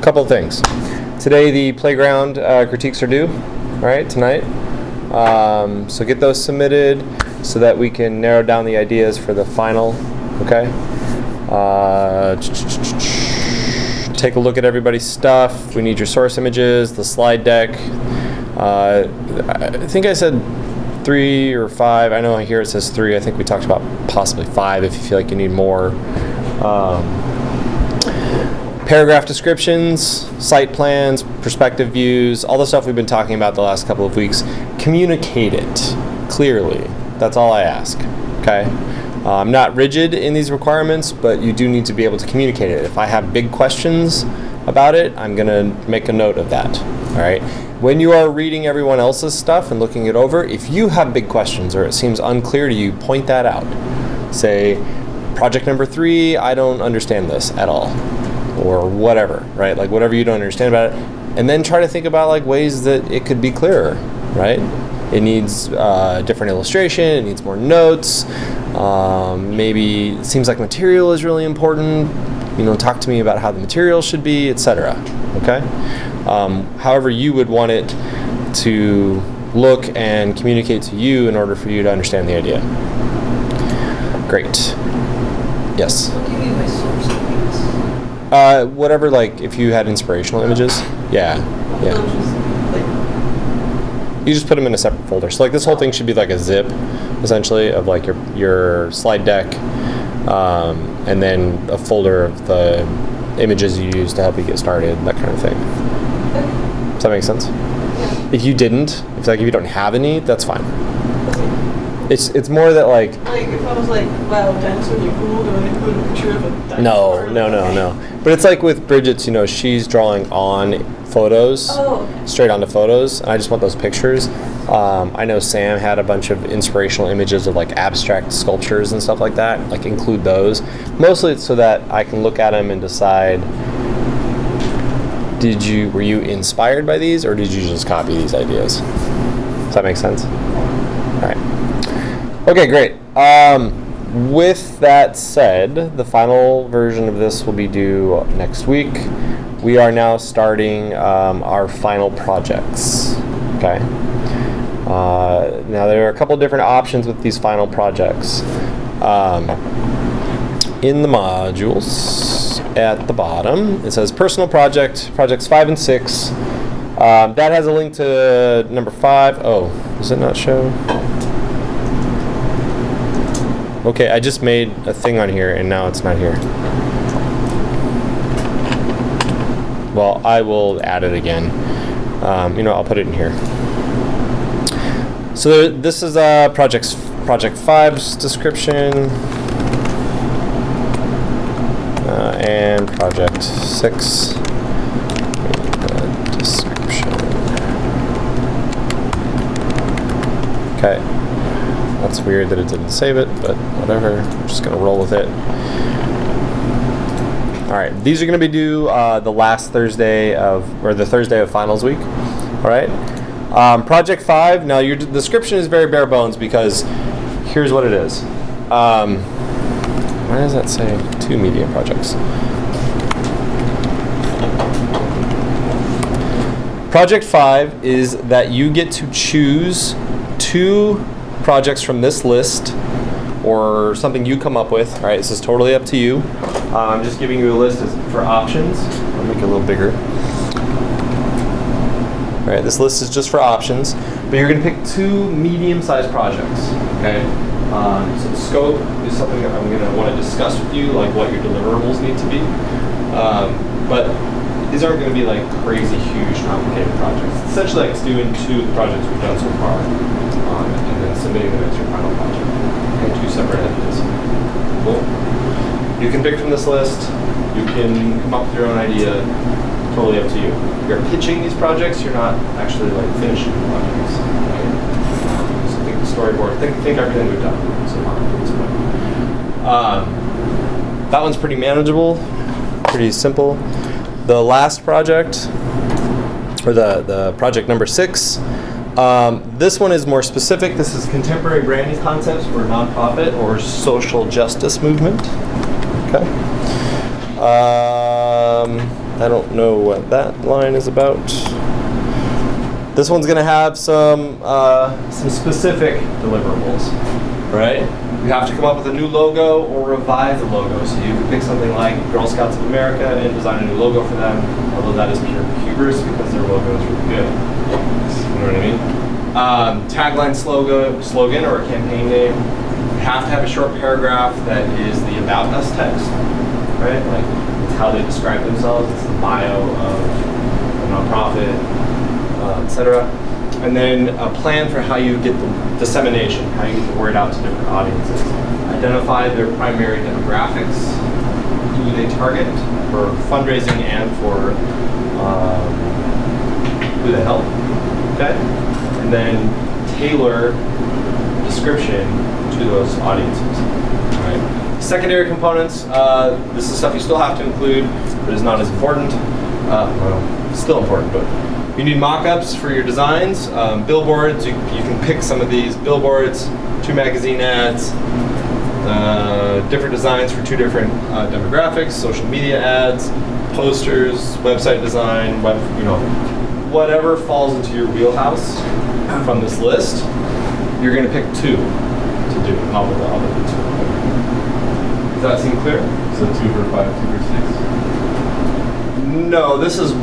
couple of things. Today the playground critiques are due, right, tonight. So get those submitted so that we can narrow down the ideas for the final, okay? Take a look at everybody's stuff. We need your source images, the slide deck. I think I said 3 or 5. I know here it says 3. I think we talked about possibly 5 if you feel like you need more. Paragraph descriptions, site plans, perspective views, all the stuff we've been talking about the last couple of weeks. Communicate it clearly. That's all I ask, okay? I'm not rigid in these requirements, but you do need to be able to communicate it. If I have big questions about it, I'm gonna make a note of that, all right? When you are reading everyone else's stuff and looking it over, if you have big questions or it seems unclear to you, point that out. Say, project number 3, I don't understand this at all, or whatever, right? Like whatever you don't understand about it, and then try to think about like ways that it could be clearer, right? It needs different illustration, it needs more notes, maybe it seems like material is really important, you know, talk to me about how the material should be, etc. Okay? However you would want it to look and communicate to you in order for you to understand the idea. Great. Yes? What do you mean by source images? Whatever, like if you had inspirational images, yeah. You just put them in a separate folder. So like this whole thing should be like a zip, essentially, of like your slide deck, and then a folder of the images you use to help you get started, that kind of thing. Does that make sense? Yeah. If you didn't, if you don't have any, that's fine. It's more that like if I was like, wow, dinosaurs are cool, do I put a picture of a dinosaur? No. But it's like with Bridget's, you know, she's drawing on photos, straight onto photos, and I just want those pictures. I know Sam had a bunch of inspirational images of like abstract sculptures and stuff like that, like include those. Mostly it's so that I can look at them and decide, were you inspired by these or did you just copy these ideas? Does that make sense? All right. Okay, great. With that said, the final version of this will be due next week. We are now starting our final projects, okay? Now there are a couple different options with these final projects. In the modules at the bottom, it says personal project, projects 5 and 6. That has a link to number 5. Oh, does it not show? Okay, I just made a thing on here and now it's not here. Well, I will add it again. I'll put it in here. So this is project 5's description and project 6 description. Okay. That's weird that it didn't save it, but whatever. I'm just going to roll with it. All right, these are going to be due the Thursday of finals week. All right. Project 5. Now your description is very bare bones because here's what it is. Why does that say 2 media projects? Project 5 is that you get to choose 2 projects from this list or something you come up with. All right, this is totally up to you. I'm just giving you a list for options. I'll make it a little bigger. All right, this list is just for options, but you're going to pick 2 medium-sized projects. Okay, so the scope is something that I'm going to want to discuss with you, like what your deliverables need to be. But these aren't going to be like crazy, huge, complicated projects. It's essentially like it's doing 2 of the projects we've done so far, and then submitting them as your final project. Okay, 2 separate entities. Cool. You can pick from this list. You can come up with your own idea. Totally up to you. You're pitching these projects. You're not actually like finishing the projects. Right? So think the storyboard. Think everything we've done so far at this point. That one's pretty manageable. Pretty simple. The last project, or the project number 6. This one is more specific. This is contemporary branding concepts for nonprofit or social justice movement. Okay. I don't know what that line is about. This one's gonna have some specific deliverables, right? You have to come up with a new logo or revise the logo. So you can pick something like Girl Scouts of America and design a new logo for them, although that is pure hubris because their logo is really good. You know what I mean? Tagline, slogan, or a campaign name. You have to have a short paragraph that is the About Us text, right? Like, it's how they describe themselves. It's the bio of a nonprofit, etc. And then a plan for how you get the dissemination, how you get the word out to different audiences. Identify their primary demographics, who they target for fundraising and for who they help. Okay? And then tailor description to those audiences. All right. Secondary components, this is stuff you still have to include, but is not as important. Well, still important, but you need mock-ups for your designs. Billboards, you can pick some of these billboards, 2 magazine ads, different designs for 2 different demographics, social media ads, posters, website design, whatever falls into your wheelhouse from this list, you're going to pick 2 to do. I'll put the 2. Does that seem clear? So 2 for 5, 2 for 6? No, this is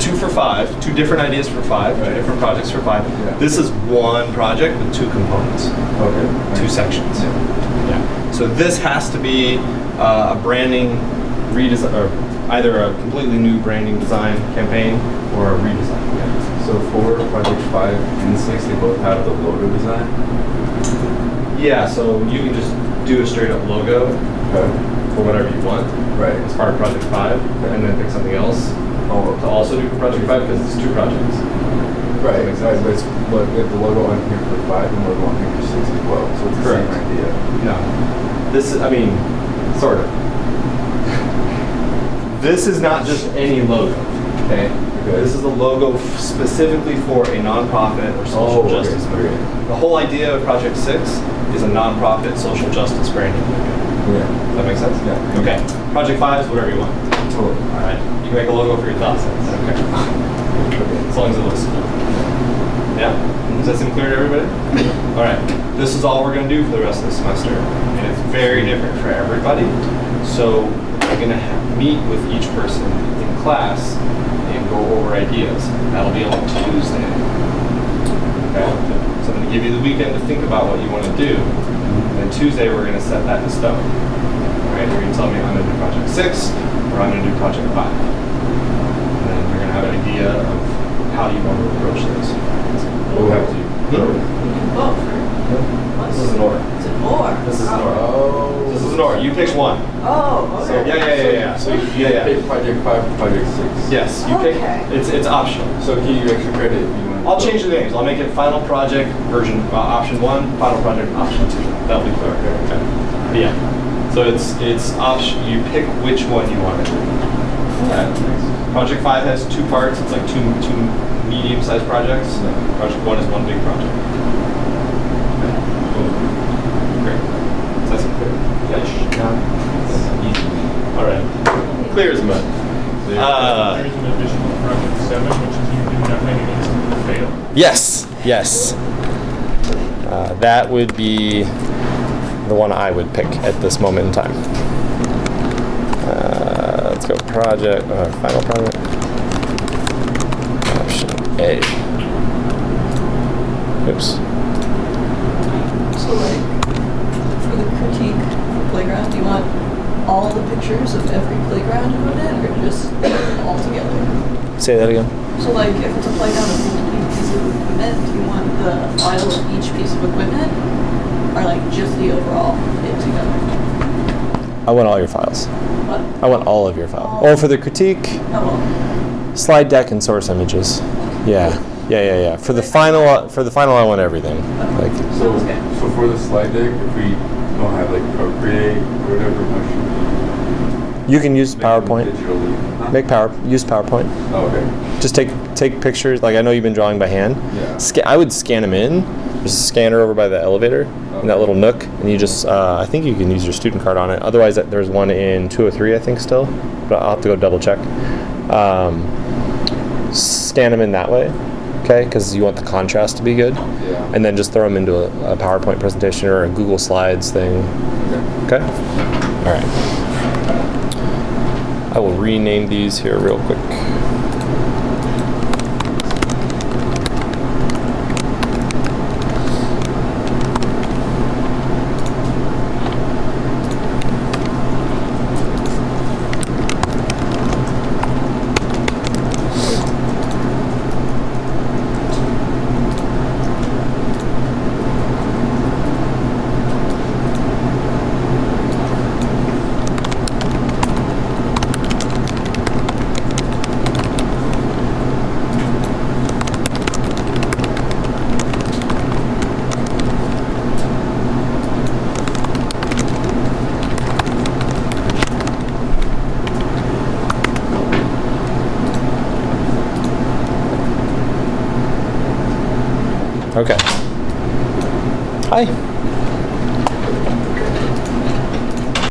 2 for 5, 2 different ideas for 5, right. 2 different projects for 5. Yeah. This is one project with 2 components. Okay. 2 sections. Yeah. So this has to be a branding redesign, or either a completely new branding design campaign or a redesign. So for project 5 and 6, they both have the logo design? Yeah, so you can just do a straight up logo for whatever you want. Right. As part of project 5, and then pick something else to also do for project 5 because it's 2 projects. Right, exactly. But we have the logo on here for 5 and the logo on here for 6 as well. So it's the Correct. same idea. No. This is, sort of. This is not just any logo, okay? This is a logo specifically for a nonprofit or social justice movement. The whole idea of Project 6 is a nonprofit social justice branding movement. Yeah. Does that make sense? Yeah. Okay. Project 5 is whatever you want. Totally. All right. You can make a logo for your thoughts. Okay. As long as it looks cool. Yeah? Does that seem clear to everybody? All right. This is all we're going to do for the rest of the semester. And it's very different for everybody. So we're going to meet with each person in class and go over ideas. That'll be on Tuesday. Okay? So I'm going to give you the weekend to think about what you want to do. And then Tuesday we're going to set that in stone. All right? You're going to tell me I'm going to do project 6 or I'm going to do project 5. And then you're going to have an idea of how you want to approach this. We'll have to. Both. This is an or. It's an or. This is an or. Oh. This is an or. You pick one. Oh, So okay. yeah. So yeah. Pick project 5 for project 6. Yes, you Okay. pick. It's optional. So can you extra credit if you want? I'll change the names. I'll make it final project version option 1, final project option 2. That'll be clear. Okay. Yeah. So it's option. You pick which one you want to do. Okay. Project 5 has 2 parts. It's like two medium-sized projects. Project 1 is one big project. Okay. Cool. Great. Does that seem clear? Yes. Easy. All right. Clear as mud. There's an additional project 7, which is you do nothing and instantly fail. Yes. That would be the one I would pick at this moment in time. Let's go project, final project. Option A. Oops. So like, for the critique for playground, do you want all the pictures of every playground you put in, or just all together? Say that again. So like, if it's a playground of multiple pieces of equipment, do you want the file of each piece of equipment, or like just the overall it together? I want all your files. What? I want all of your files. Oh, for the critique, Oh, well. slide deck and source images. Yeah. For the final, I want everything. Like, So Sounds good. for the slide deck, if we don't have like Procreate or whatever, how should we you can use make them PowerPoint. digitally? Use PowerPoint. Oh, okay. Just take pictures. Like, I know you've been drawing by hand. Yeah. I would scan them in. There's a scanner over by the elevator in that little nook, and you just I think you can use your student card on it. Otherwise, there's one in 203, I think, still, but I'll have to go double check. stand them in that way, okay? Because you want the contrast to be good. Yeah. And then just throw them into a PowerPoint presentation or a Google Slides thing. Okay. Okay? All right. I will rename these here real quick. Okay. Hi.